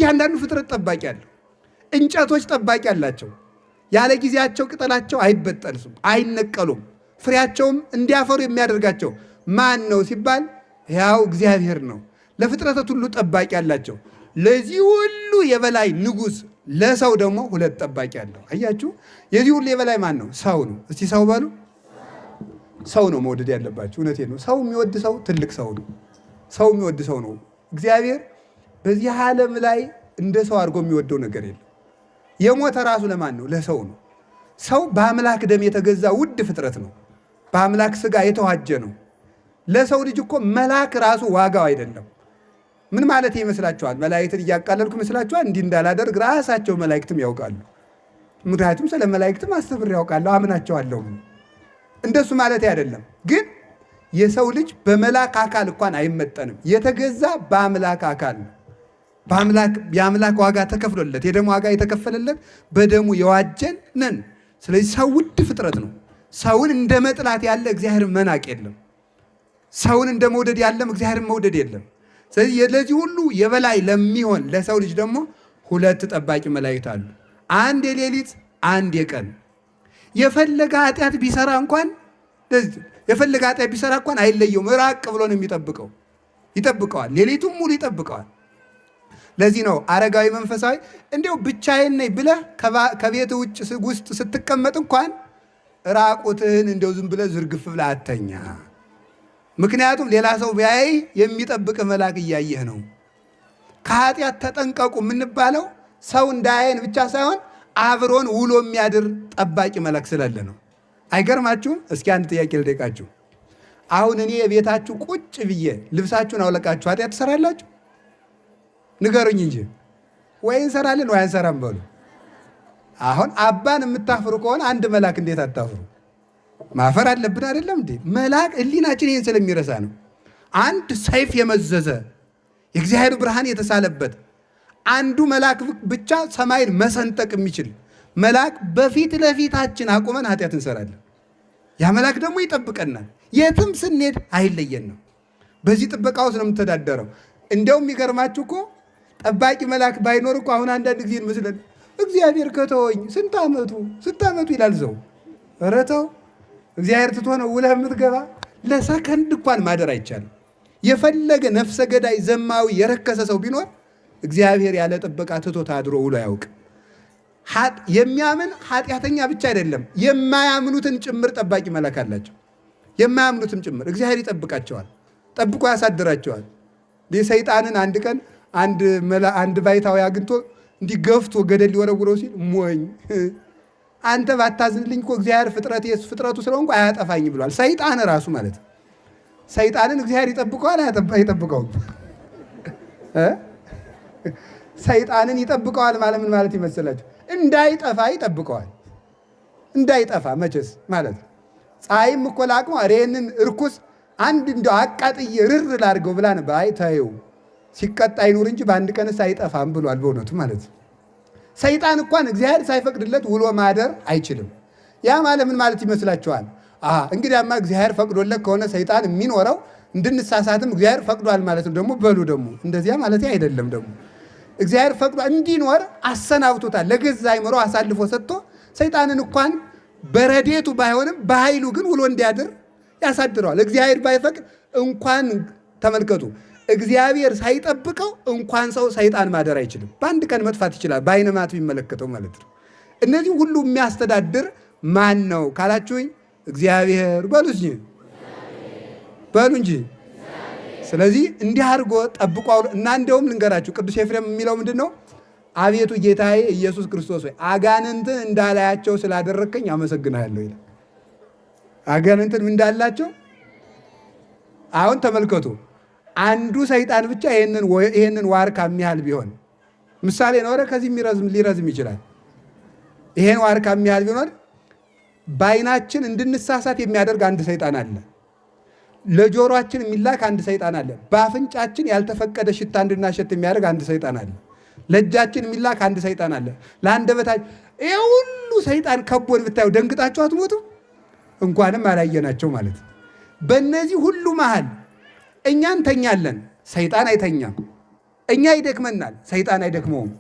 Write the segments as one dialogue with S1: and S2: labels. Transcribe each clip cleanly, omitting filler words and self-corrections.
S1: እያንዳንዱ ፍጥረት ጠባቂ አለው። እንጨቶች ጠባቂ አላቸው። ያለ ጊዜያቸው ቅጠላቸው አይበጠልም፣ አይነቀሉም። ፍሬያቸውም እንዲያፈሩ የሚያደርጋቸው ማን ነው ሲባል ያው እግዚአብሔር ነው። ለፍጥረታት ሁሉ ጠባቂ አላቸው። ለዚህ ሁሉ የበላይ ንጉሥ ለሰው ደግሞ ሁለት ጠባቂ አለው። አያችሁ፣ የዚህ ሁሉ የበላይ ማን ነው? ሰው ነው። እስቲ ሰው በሉ። ሰው ነው መውደድ ያለባችሁ። እውነቴን ነው። ሰው የሚወድ ሰው ትልቅ ሰው ነው። ሰው የሚወድ ሰው ነው። እግዚአብሔር በዚህ ዓለም ላይ እንደ ሰው አድርጎ የሚወደው ነገር የለም። የሞተ ራሱ ለማን ነው? ለሰው ነው። ሰው በአምላክ ደም የተገዛ ውድ ፍጥረት ነው። በአምላክ ሥጋ የተዋጀ ነው። ለሰው ልጅ እኮ መልአክ ራሱ ዋጋው አይደለም። ምን ማለት ይመስላችኋል? መላእክትን እያቃለልኩ ይመስላችኋል? እንዲህ እንዳላደርግ ራሳቸው መላእክትም ያውቃሉ። ምክንያቱም ስለ መላእክትም አስተምሬ ያውቃለሁ፣ አምናቸዋለሁ። እንደሱ ማለት አይደለም። ግን የሰው ልጅ በመላክ አካል እንኳን አይመጠንም። የተገዛ በአምላክ አካል ነው። የአምላክ ዋጋ ተከፍሎለት፣ የደም ዋጋ የተከፈለለት በደሙ የዋጀን ነን። ስለዚህ ሰው ውድ ፍጥረት ነው። ሰውን እንደ መጥላት ያለ እግዚአብሔርን መናቅ የለም። ሰውን እንደ መውደድ ያለም እግዚአብሔርን መውደድ የለም። ስለዚህ ለዚህ ሁሉ የበላይ ለሚሆን ለሰው ልጅ ደግሞ ሁለት ጠባቂ መላእክት አሉ። አንድ የሌሊት አንድ የቀን። የፈለገ ኃጢአት ቢሰራ እንኳን አይለየውም። ራቅ ብሎ ነው የሚጠብቀው። ይጠብቀዋል። ሌሊቱም ሙሉ ይጠብቀዋል። ለዚህ ነው አረጋዊ መንፈሳዊ እንዲያው ብቻዬን ነኝ ብለህ ከቤት ውስጥ ስትቀመጥ እንኳን ራቁትህን እንዲያው ዝም ብለህ ዝርግፍ ብለህ አተኛ። ምክንያቱም ሌላ ሰው ቢያይ የሚጠብቅ መልአክ እያየህ ነው። ከኃጢአት ተጠንቀቁ የምንባለው ሰው እንዳያየን ብቻ ሳይሆን አብሮን ውሎ የሚያድር ጠባቂ መልአክ ስላለ ነው። አይገርማችሁም? እስኪ አንድ ጥያቄ ልጠይቃችሁ። አሁን እኔ የቤታችሁ ቁጭ ብዬ ልብሳችሁን አውለቃችሁ ኃጢአት ትሰራላችሁ? ንገሩኝ እንጂ። ወይ እንሰራለን ወይ አንሰራም በሉ። አሁን አባን የምታፍሩ ከሆነ አንድ መልአክ እንዴት አታፍሩ? ማፈር አለብን አይደለም እንዴ? መልአክ ሕሊናችን ይህን ስለሚረሳ ነው። አንድ ሰይፍ የመዘዘ የእግዚአብሔር ብርሃን የተሳለበት አንዱ መልአክ ብቻ ሰማይን መሰንጠቅ የሚችል መልአክ በፊት ለፊታችን አቁመን ኃጢአት እንሰራለን። ያ መልአክ ደግሞ ይጠብቀናል። የትም ስንሄድ አይለየን ነው። በዚህ ጥበቃ ውስጥ ነው የምተዳደረው። እንዲያውም የሚገርማችሁ እኮ ጠባቂ መልአክ ባይኖር እኮ አሁን አንዳንድ ጊዜ እንመስለን እግዚአብሔር ከተወኝ ስንት ዓመቱ ይላል ሰው። ኧረ ተው፣ እግዚአብሔር ትቶ ነው ውለህ የምትገባ? ለሰከንድ እንኳን ማደር አይቻልም። የፈለገ ነፍሰ ገዳይ ዘማዊ የረከሰ ሰው ቢኖር እግዚአብሔር ያለ ጥበቃ ትቶ ታድሮ ውሎ አያውቅ። የሚያምን ኃጢአተኛ ብቻ አይደለም፣ የማያምኑትን ጭምር ጠባቂ መልአክ አላቸው። የማያምኑትን ጭምር እግዚአብሔር ይጠብቃቸዋል፣ ጠብቆ ያሳድራቸዋል። ሰይጣንን አንድ ቀን አንድ ባይታዊ አግኝቶ እንዲገፍቶ ገደል ሊወረውረው ሲል ሞኝ አንተ ባታዝንልኝ እኮ እግዚአብሔር ፍጥረቱ ስለሆንኩ አያጠፋኝ ብሏል። ሰይጣን ራሱ ማለት ነው። ሰይጣንን እግዚአብሔር ይጠብቀዋል አይጠብቀውም? ሰይጣንን ይጠብቀዋል ማለት ምን ማለት ይመስላችሁ? እንዳይጠፋ ይጠብቀዋል። እንዳይጠፋ መቼስ ማለት ነው። ፀሐይም እኮ ላቅሟ ይህንን እርኩስ አንድ እንደው አቃጥዬ ርር ላድርገው ብላ ነበር። አይ ተይው ሲቀጣ ይኑር እንጂ በአንድ ቀንስ አይጠፋም ብሏል። በእውነቱ ማለት ነው። ሰይጣን እንኳን እግዚአብሔር ሳይፈቅድለት ውሎ ማደር አይችልም። ያ ማለት ምን ማለት ይመስላችኋል? እንግዲያማ እግዚአብሔር ፈቅዶለት ከሆነ ሰይጣን የሚኖረው እንድንሳሳትም እግዚአብሔር ፈቅዷል ማለት ነው። ደግሞ በሉ ደግሞ እንደዚያ ማለት አይደለም። ደግሞ እግዚአብሔር ፈቅዷል እንዲኖር አሰናብቶታል። ለገዛ አይምሮ አሳልፎ ሰጥቶ ሰይጣንን እንኳን በረዴቱ ባይሆንም በኃይሉ ግን ውሎ እንዲያድር ያሳድረዋል። እግዚአብሔር ባይፈቅድ እንኳን ተመልከቱ፣ እግዚአብሔር ሳይጠብቀው እንኳን ሰይጣን ማደር አይችልም። በአንድ ቀን መጥፋት ይችላል፣ በዓይነ ማቱ ቢመለከተው ማለት ነው። እነዚህ ሁሉ የሚያስተዳድር ማን ነው ካላችሁኝ፣ እግዚአብሔር በሉ እንጂ። ስለዚህ እንዲህ አድርጎ ጠብቆ እና እንደውም ልንገራችሁ፣ ቅዱስ ኤፍሬም የሚለው ምንድን ነው? አቤቱ ጌታዬ ኢየሱስ ክርስቶስ ሆይ አጋንንትን እንዳላያቸው ስላደረግከኝ አመሰግናለሁ ይላል። አጋንንትን እንዳላቸው አሁን ተመልከቱ። አንዱ ሰይጣን ብቻ ይሄንን ዋርካ የሚያህል ቢሆን ምሳሌ ነው። ከዚህ ሊረዝም ይችላል። ይሄን ዋርካ የሚያህል ቢሆን በዓይናችን እንድንሳሳት የሚያደርግ አንድ ሰይጣን አለ። ለጆሮአችን የሚላክ አንድ ሰይጣን አለ። በአፍንጫችን ያልተፈቀደ ሽታ እንድናሸት የሚያደርግ አንድ ሰይጣን አለ። ለእጃችን የሚላክ አንድ ሰይጣን አለ። ለአንደበታችን ይሄ ሁሉ ሰይጣን ከቦን ብታዩ ደንግጣችሁ አትሞቱም? እንኳንም አላየናቸው ማለት ነው። በእነዚህ ሁሉ መሃል እኛ እንተኛለን፣ ሰይጣን አይተኛም። እኛ ይደክመናል፣ ሰይጣን አይደክመውም።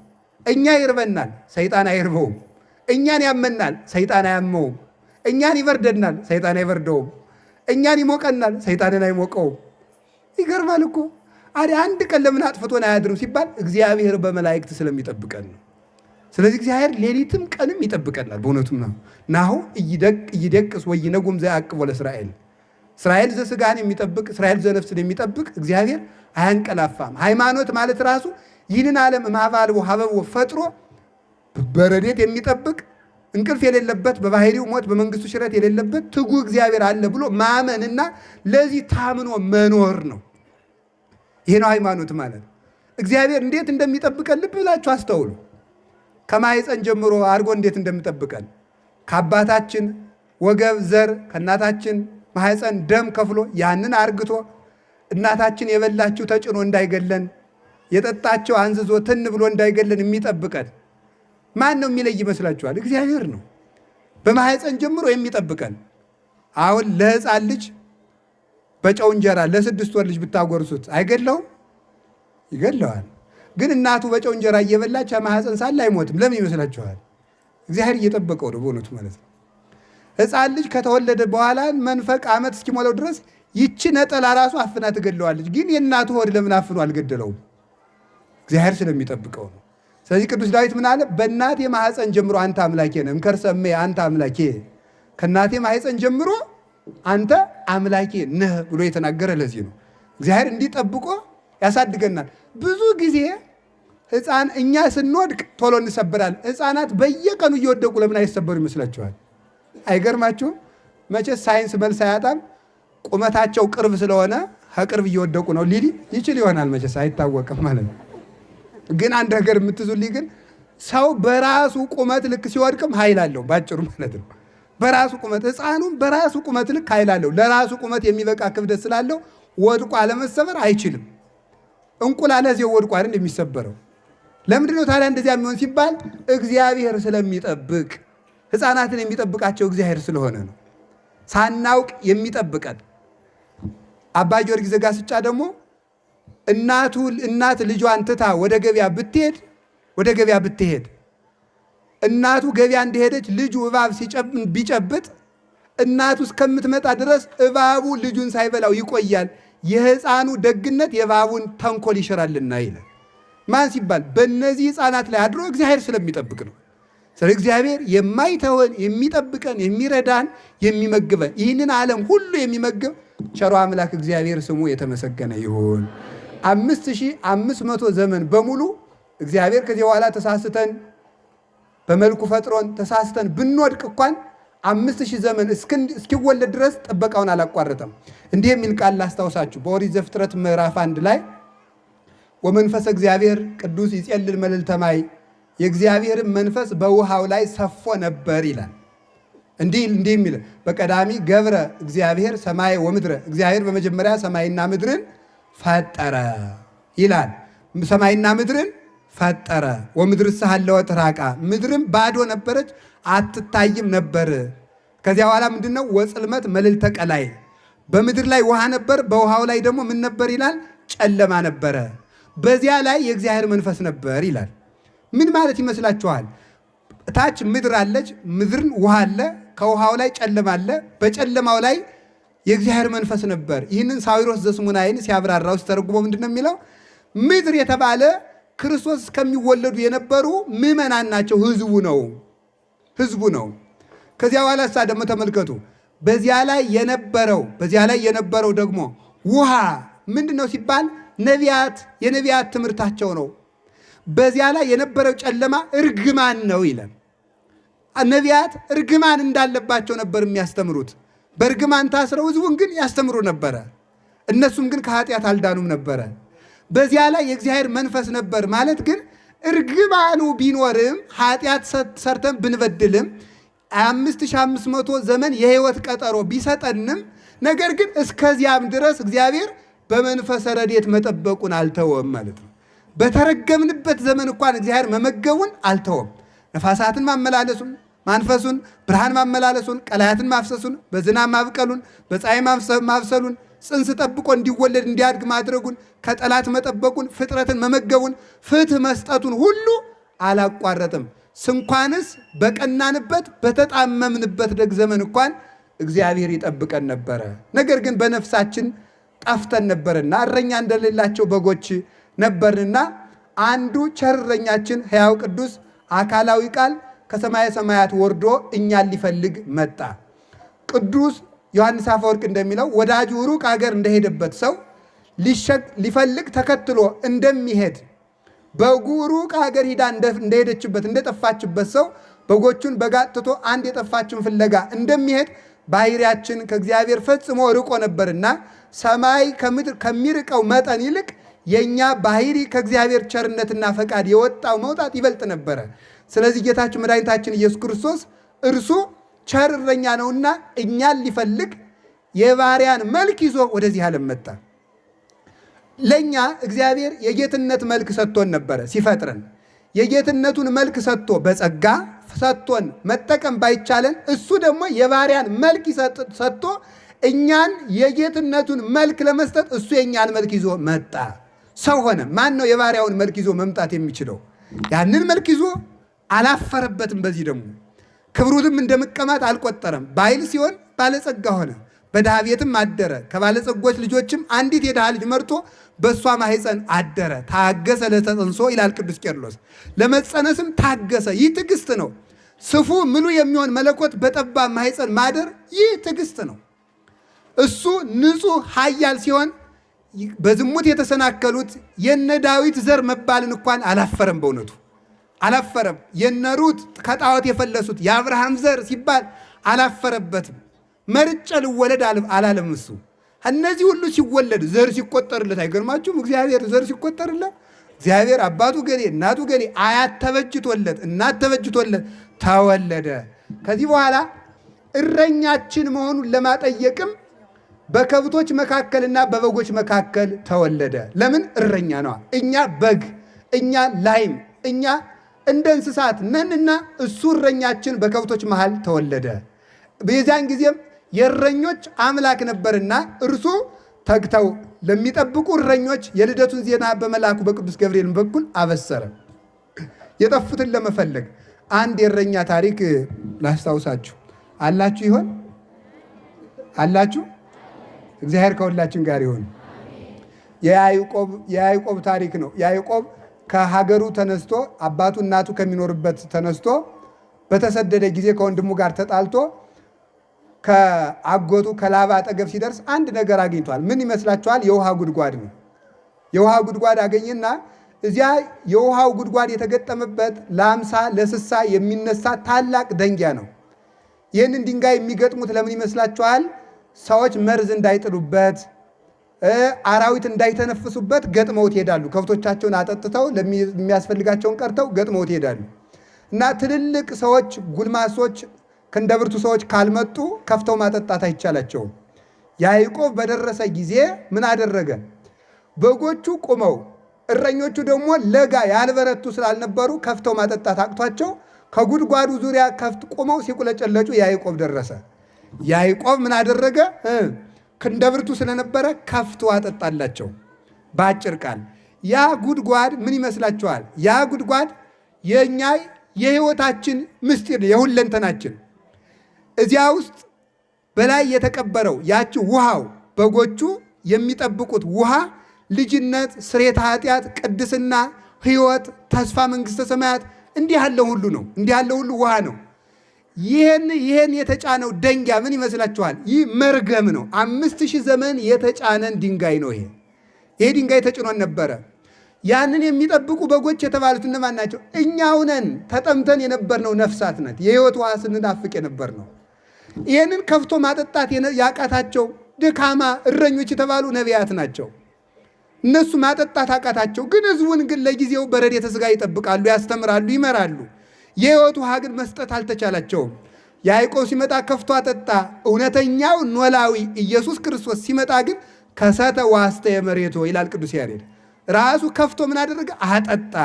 S1: እኛ ይርበናል፣ ሰይጣን አይርበውም። እኛን ያመናል፣ ሰይጣን አያመውም። እኛን ይበርደናል፣ ሰይጣን አይበርደውም። እኛን ይሞቀናል፣ ሰይጣንን አይሞቀውም። ይገርማል እኮ። አንድ ቀን ለምን አጥፍቶን አያድርም ሲባል እግዚአብሔር በመላእክት ስለሚጠብቀን ነው። ስለዚህ እግዚአብሔር ሌሊትም ቀንም ይጠብቀናል። በእውነቱም ነው ናሁ እይደቅስ ወይነጉም ዘያዕቅቦ ለእስራኤል። እስራኤል ዘሥጋን የሚጠብቅ እስራኤል ዘነፍስን የሚጠብቅ እግዚአብሔር አያንቀላፋም። ሃይማኖት ማለት ራሱ ይህንን ዓለም ማባልቦ ሀበቦ ፈጥሮ በረዴት የሚጠብቅ እንቅልፍ የሌለበት በባህሪው ሞት በመንግስቱ ሽረት የሌለበት ትጉ እግዚአብሔር አለ ብሎ ማመንና ለዚህ ታምኖ መኖር ነው። ይሄ ነው ሃይማኖት ማለት። እግዚአብሔር እንዴት እንደሚጠብቀን ልብ ብላችሁ አስተውሉ። ከማኅፀን ጀምሮ አድርጎ እንዴት እንደሚጠብቀን ከአባታችን ወገብ ዘር ከእናታችን ማኅፀን ደም ከፍሎ ያንን አርግቶ እናታችን የበላችው ተጭኖ እንዳይገለን የጠጣቸው አንዝዞ ትን ብሎ እንዳይገለን የሚጠብቀን ማን ነው የሚለይ ይመስላችኋል? እግዚአብሔር ነው። በማኅፀን ጀምሮ የሚጠብቀን። አሁን ለሕፃን ልጅ በጨው እንጀራ ለ6 ወር ልጅ ብታጎርሱት አይገለውም? ይገለዋል። ግን እናቱ በጨው እንጀራ እየበላች ማኅፀን ሳለ አይሞትም። ለምን ይመስላችኋል? እግዚአብሔር እየጠበቀው ነው በእውነቱ ማለት ነው። ሕፃን ልጅ ከተወለደ በኋላ መንፈቅ ዓመት እስኪሞላው ድረስ ይቺ ነጠላ ራሱ አፍና ትገለዋለች። ግን የእናቱ ሆድ ለምን አፍኖ አልገደለውም? እግዚአብሔር ስለሚጠብቀው ነው። ስለዚህ ቅዱስ ዳዊት ምን አለ? በእናቴ ማኅፀን ጀምሮ አንተ አምላኬ ነህ፣ እምከርሰ እምዬ አንተ አምላኬ፣ ከእናቴ ማኅፀን ጀምሮ አንተ አምላኬ ነህ ብሎ የተናገረ ለዚህ ነው። እግዚአብሔር እንዲጠብቆ ያሳድገናል። ብዙ ጊዜ ሕፃን እኛ ስንወድቅ ቶሎ እንሰበራል። ሕፃናት በየቀኑ እየወደቁ ለምን አይሰበሩ ይመስላችኋል? አይገርማችሁም? መቼስ ሳይንስ መልስ አያጣም። ቁመታቸው ቅርብ ስለሆነ ከቅርብ እየወደቁ ነው ሊል ይችል ይሆናል። መቼስ አይታወቅም ማለት ነው። ግን አንድ ነገር የምትዙልኝ ግን ሰው በራሱ ቁመት ልክ ሲወድቅም ኃይል አለው። ባጭሩ ማለት ነው በራሱ ቁመት ሕፃኑም በራሱ ቁመት ልክ ኃይል አለው። ለራሱ ቁመት የሚበቃ ክብደት ስላለው ወድቆ አለመሰበር አይችልም። እንቁላል እዚያው ወድቆ አይደል የሚሰበረው? ለምንድን ነው ታዲያ እንደዚያ የሚሆን ሲባል እግዚአብሔር ስለሚጠብቅ፣ ሕፃናትን የሚጠብቃቸው እግዚአብሔር ስለሆነ ነው። ሳናውቅ የሚጠብቀን። አባ ጊዮርጊስ ዘጋስጫ ደግሞ እናት ልጇን ትታ ወደ ገበያ ብትሄድ እናቱ ገበያ እንደሄደች ልጁ እባብ ቢጨብጥ እናቱ እስከምትመጣ ድረስ እባቡ ልጁን ሳይበላው ይቆያል። የሕፃኑ ደግነት የእባቡን ተንኮል ይሽራልና ይላል። ማን ሲባል በእነዚህ ሕፃናት ላይ አድሮ እግዚአብሔር ስለሚጠብቅ ነው። ስለ እግዚአብሔር የማይተወን የሚጠብቀን የሚረዳን የሚመግበን ይህንን ዓለም ሁሉ የሚመግብ ቸሮ አምላክ እግዚአብሔር ስሙ የተመሰገነ ይሁን። 5500 ዘመን በሙሉ እግዚአብሔር ከዚህ በኋላ ተሳስተን በመልኩ ፈጥሮን ተሳስተን ብንወድቅ እንኳን 5000 ዘመን እስኪወለድ ድረስ ጥበቃውን አላቋረጠም። እንዲህ የሚል ቃል ላስታውሳችሁ። በኦሪት ዘፍጥረት ምዕራፍ 1 ላይ ወመንፈሰ እግዚአብሔር ቅዱስ ይጼልል መልዕልተ ማይ፣ የእግዚአብሔርን መንፈስ በውሃው ላይ ሰፎ ነበር ይላል። እንዲህ የሚል በቀዳሚ ገብረ እግዚአብሔር ሰማይ ወምድረ፣ እግዚአብሔር በመጀመሪያ ሰማይና ምድርን ፈጠረ ይላል። ሰማይና ምድርን ፈጠረ። ወምድር ሳለወት ራቃ፣ ምድርም ባዶ ነበረች አትታይም ነበር። ከዚያ በኋላ ምንድነው? ወጽልመት መልዕልተ ቀላይ፣ በምድር ላይ ውሃ ነበር፣ በውሃው ላይ ደግሞ ምን ነበር ይላል? ጨለማ ነበረ። በዚያ ላይ የእግዚአብሔር መንፈስ ነበር ይላል። ምን ማለት ይመስላችኋል? ታች ምድር አለች፣ ምድርን ውሃ አለ፣ ከውሃው ላይ ጨለማ አለ፣ በጨለማው ላይ የእግዚአብሔር መንፈስ ነበር። ይህንን ሳዊሮስ ዘስሙናይን ሲያብራራው ሲተረጉሞ ምንድነው የሚለው? ምድር የተባለ ክርስቶስ እስከሚወለዱ የነበሩ ምዕመናን ናቸው። ህዝቡ ነው። ከዚያ በኋላ እሳ ደግሞ ተመልከቱ። በዚያ ላይ የነበረው ደግሞ ውሃ ምንድን ነው ሲባል የነቢያት ትምህርታቸው ነው። በዚያ ላይ የነበረው ጨለማ እርግማን ነው ይላል። ነቢያት እርግማን እንዳለባቸው ነበር የሚያስተምሩት። በእርግማን ታስረው ህዝቡን ግን ያስተምሩ ነበረ። እነሱም ግን ከኃጢአት አልዳኑም ነበረ። በዚያ ላይ የእግዚአብሔር መንፈስ ነበር ማለት ግን እርግማኑ ቢኖርም ኃጢአት ሰርተን ብንበድልም 5500 ዘመን የህይወት ቀጠሮ ቢሰጠንም ነገር ግን እስከዚያም ድረስ እግዚአብሔር በመንፈሰ ረድኤት መጠበቁን አልተወም ማለት ነው። በተረገምንበት ዘመን እንኳን እግዚአብሔር መመገቡን አልተወም። ነፋሳትን ማመላለሱን፣ ማንፈሱን፣ ብርሃን ማመላለሱን፣ ቀላያትን ማፍሰሱን፣ በዝናብ ማብቀሉን፣ በፀሐይ ማብሰሉን ጽንስ ጠብቆ እንዲወለድ እንዲያድግ ማድረጉን፣ ከጠላት መጠበቁን፣ ፍጥረትን መመገቡን፣ ፍትህ መስጠቱን ሁሉ አላቋረጥም። ስንኳንስ በቀናንበት በተጣመምንበት ደግ ዘመን እንኳን እግዚአብሔር ይጠብቀን ነበረ። ነገር ግን በነፍሳችን ጠፍተን ነበርና እረኛ እንደሌላቸው በጎች ነበርንና አንዱ ቸር እረኛችን ሕያው ቅዱስ አካላዊ ቃል ከሰማየ ሰማያት ወርዶ እኛን ሊፈልግ መጣ። ቅዱስ ዮሐንስ አፈወርቅ እንደሚለው ወዳጁ ሩቅ ሀገር እንደሄደበት ሰው ሊፈልግ ተከትሎ እንደሚሄድ በጉ ሩቅ ሀገር ሂዳ እንደሄደችበት እንደጠፋችበት ሰው በጎቹን በጋጥቶ አንድ የጠፋችን ፍለጋ እንደሚሄድ ባህሪያችን ከእግዚአብሔር ፈጽሞ ርቆ ነበርና ሰማይ ከምድር ከሚርቀው መጠን ይልቅ የኛ ባህሪ ከእግዚአብሔር ቸርነትና ፈቃድ የወጣው መውጣት ይበልጥ ነበረ። ስለዚህ ጌታችን መድኃኒታችን ኢየሱስ ክርስቶስ እርሱ ቸር እረኛ ነውና እኛን ሊፈልግ የባሪያን መልክ ይዞ ወደዚህ ዓለም መጣ። ለኛ እግዚአብሔር የጌትነት መልክ ሰጥቶን ነበረ ሲፈጥረን። የጌትነቱን መልክ ሰጥቶ በጸጋ ሰጥቶን መጠቀም ባይቻለን እሱ ደግሞ የባሪያን መልክ ሰጥቶ እኛን የጌትነቱን መልክ ለመስጠት እሱ የኛን መልክ ይዞ መጣ። ሰው ሆነ። ማን ነው የባሪያውን መልክ ይዞ መምጣት የሚችለው? ያንን መልክ ይዞ አላፈረበትም። በዚህ ደግሞ ክብሩንም እንደመቀማት አልቆጠረም። ባይል ሲሆን ባለጸጋ ሆነ። በድሃ ቤትም አደረ። ከባለጸጎች ልጆችም አንዲት የድሃ ልጅ መርጦ በእሷ ማኅፀን አደረ። ታገሰ ለተጸንሶ ይላል ቅዱስ ቄርሎስ። ለመጸነስም ታገሰ። ይህ ትዕግስት ነው። ስፉ ምሉ የሚሆን መለኮት በጠባብ ማኅፀን ማደር ይህ ትዕግስት ነው። እሱ ንጹሕ ኃያል ሲሆን በዝሙት የተሰናከሉት የነ ዳዊት ዘር መባልን እንኳን አላፈረም። በእውነቱ አላፈረም። የነ ሩት ከጣዖት የፈለሱት የአብርሃም ዘር ሲባል አላፈረበትም። መርጬ ልወለድ አላለም። እሱ እነዚህ ሁሉ ሲወለድ ዘር ሲቆጠርለት አይገርማችሁም? እግዚአብሔር ዘር ሲቆጠርለት እግዚአብሔር አባቱ ገሌ እናቱ ገሌ አያት ተበጅቶለት እናት ተበጅቶለት ተወለደ። ከዚህ በኋላ እረኛችን መሆኑን ለማጠየቅም በከብቶች መካከልና በበጎች መካከል ተወለደ። ለምን? እረኛ ነዋ። እኛ በግ፣ እኛ ላይም፣ እኛ እንደ እንስሳት ነንና እሱ እረኛችን በከብቶች መሃል ተወለደ። በዚያን ጊዜም የእረኞች አምላክ ነበርና እርሱ ተግተው ለሚጠብቁ እረኞች የልደቱን ዜና በመልአኩ በቅዱስ ገብርኤል በኩል አበሰረ። የጠፉትን ለመፈለግ አንድ የእረኛ ታሪክ ላስታውሳችሁ። አላችሁ ይሆን? አላችሁ? እግዚአብሔር ከሁላችን ጋር ይሁን። የያዕቆብ ታሪክ ነው። ያዕቆብ ከሀገሩ ተነስቶ አባቱ እናቱ ከሚኖርበት ተነስቶ በተሰደደ ጊዜ ከወንድሙ ጋር ተጣልቶ ከአጎቱ ከላባ አጠገብ ሲደርስ አንድ ነገር አግኝቷል። ምን ይመስላችኋል? የውሃ ጉድጓድ ነው። የውሃ ጉድጓድ አገኘና እዚያ የውሃው ጉድጓድ የተገጠመበት ለ50 ለ60 የሚነሳ ታላቅ ደንጊያ ነው። ይህንን ድንጋይ የሚገጥሙት ለምን ይመስላችኋል? ሰዎች መርዝ እንዳይጥሉበት፣ አራዊት እንዳይተነፍሱበት ገጥመውት ይሄዳሉ። ከብቶቻቸውን አጠጥተው የሚያስፈልጋቸውን ቀርተው ገጥመውት ይሄዳሉ። እና ትልልቅ ሰዎች ጉልማሶች ክንደብርቱ ሰዎች ካልመጡ ከፍተው ማጠጣት አይቻላቸውም። ያዕቆብ በደረሰ ጊዜ ምን አደረገ? በጎቹ ቁመው እረኞቹ ደግሞ ለጋ ያልበረቱ ስላልነበሩ ከፍተው ማጠጣት አቅቷቸው ከጉድጓዱ ዙሪያ ከፍት ቁመው ሲቁለጨለጩ ያዕቆብ ደረሰ። ያዕቆብ ምን አደረገ? ክንደብርቱ ስለነበረ ከፍቶ አጠጣላቸው። በአጭር ቃል ያ ጉድጓድ ምን ይመስላችኋል? ያ ጉድጓድ የእኛ የሕይወታችን ምስጢር የሁለንተናችን እዚያ ውስጥ በላይ የተቀበረው ያቺ ውሃው በጎቹ የሚጠብቁት ውሃ ልጅነት፣ ስርየተ ኃጢአት፣ ቅድስና፣ ሕይወት፣ ተስፋ መንግሥተ ሰማያት እንዲህ ያለው ሁሉ ነው። እንዲህ ያለው ሁሉ ውሃ ነው። ይህን የተጫነው ደንጊያ ምን ይመስላችኋል? ይህ መርገም ነው። 5000 ዘመን የተጫነን ድንጋይ ነው። ይሄ ድንጋይ ተጭኖን ነበረ። ያንን የሚጠብቁ በጎች የተባሉት እነማን ናቸው? እኛው ነን። ተጠምተን የነበርነው ነፍሳት ናት። የሕይወት ውሃ ስንናፍቅ የነበርነው። ይህንን ከፍቶ ማጠጣት ያቃታቸው ደካማ እረኞች የተባሉ ነቢያት ናቸው። እነሱ ማጠጣት አቃታቸው። ግን ሕዝቡን ግን ለጊዜው በረድኤተ ሥጋ ይጠብቃሉ፣ ያስተምራሉ፣ ይመራሉ። የሕይወት ውሃ ግን መስጠት አልተቻላቸውም። ያዕቆብ ሲመጣ ከፍቶ አጠጣ። እውነተኛው ኖላዊ ኢየሱስ ክርስቶስ ሲመጣ ግን ከሰተ ዋስተ የመሬቶ ይላል ቅዱስ ያሬድ። ራሱ ከፍቶ ምን አደረገ? አጠጣ።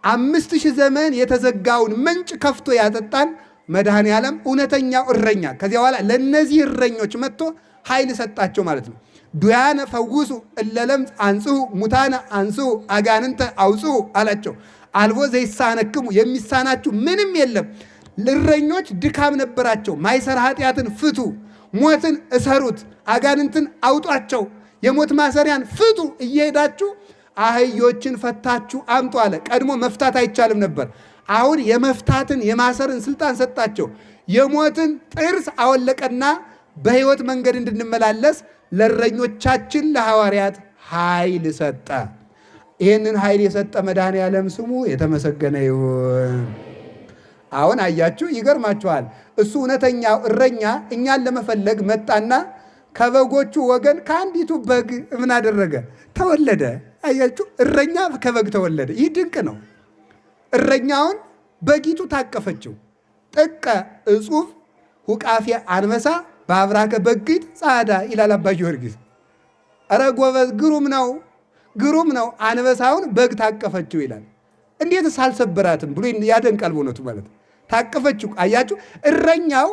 S1: 5000 ዘመን የተዘጋውን ምንጭ ከፍቶ ያጠጣን መድኃኔ ዓለም እውነተኛው እረኛ። ከዚያ በኋላ ለእነዚህ እረኞች መጥቶ ኃይል ሰጣቸው ማለት ነው። ዱያነ ፈውሱ እለለምጽ አንጽሁ ሙታነ አንጽሁ አጋንንተ አውጽሁ አላቸው። አልቦ ዘይሳነክሙ የሚሳናችሁ ምንም የለም። እረኞች ድካም ነበራቸው። ማይሰራ ኃጢአትን ፍቱ፣ ሞትን እሰሩት፣ አጋንንትን አውጧቸው፣ የሞት ማሰሪያን ፍቱ፣ እየሄዳችሁ አህዮችን ፈታችሁ አምጡ አለ። ቀድሞ መፍታት አይቻልም ነበር። አሁን የመፍታትን የማሰርን ስልጣን ሰጣቸው። የሞትን ጥርስ አወለቀና በሕይወት መንገድ እንድንመላለስ ለእረኞቻችን ለሐዋርያት ኃይል ሰጠ። ይህንን ኃይል የሰጠ መድኃኔዓለም ስሙ የተመሰገነ ይሁን። አሁን አያችሁ፣ ይገርማችኋል። እሱ እውነተኛው እረኛ እኛን ለመፈለግ መጣና ከበጎቹ ወገን ከአንዲቱ በግ ምን አደረገ? ተወለደ። አያችሁ፣ እረኛ ከበግ ተወለደ። ይህ ድንቅ ነው። እረኛውን በጊቱ ታቀፈችው። ጥቀ እጹፍ ሁቃፌ አንበሳ በአብራከ በጊት ጻዳ ይላል አባ ጊዮርጊስ። ኧረ ጎበዝ፣ ግሩም ነው፣ ግሩም ነው። አንበሳውን በግ ታቀፈችው ይላል። እንዴትስ አልሰበራትም ብሎ ያደንቃል። በእውነቱ ማለት ታቀፈችው። አያችሁ፣ እረኛው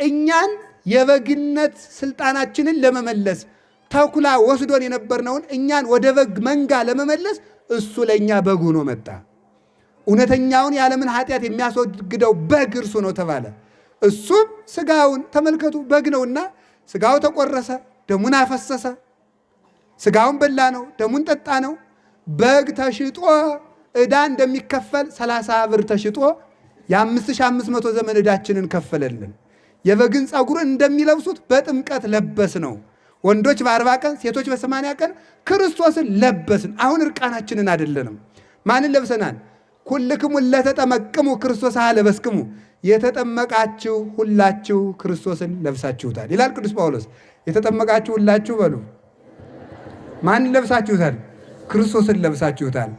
S1: እኛን የበግነት ስልጣናችንን ለመመለስ ተኩላ ወስዶን የነበርነውን እኛን ወደ በግ መንጋ ለመመለስ እሱ ለእኛ በግ ሆኖ መጣ። እውነተኛውን የዓለምን ኃጢአት የሚያስወግደው በግ እርሱ ነው ተባለ። እሱም ስጋውን ተመልከቱ፣ በግ ነውና ስጋው ተቆረሰ፣ ደሙን አፈሰሰ። ስጋውን በላ ነው፣ ደሙን ጠጣ ነው። በግ ተሽጦ ዕዳ እንደሚከፈል 30 ብር ተሽጦ የ5500 ዘመን ዕዳችንን ከፈለልን። የበግን ፀጉርን እንደሚለብሱት በጥምቀት ለበስ ነው። ወንዶች በ40 ቀን ሴቶች በ80 ቀን ክርስቶስን ለበስን። አሁን እርቃናችንን አይደለንም። ማንን ለብሰናል? ኩልክሙ ለተጠመቅሙ ክርስቶስ ለበስክሙ፣ የተጠመቃችሁ ሁላችሁ ክርስቶስን ለብሳችሁታል ይላል ቅዱስ ጳውሎስ። የተጠመቃችሁ ሁላችሁ በሉ። ማንን ለብሳችሁታል? ክርስቶስን ለብሳችሁታል።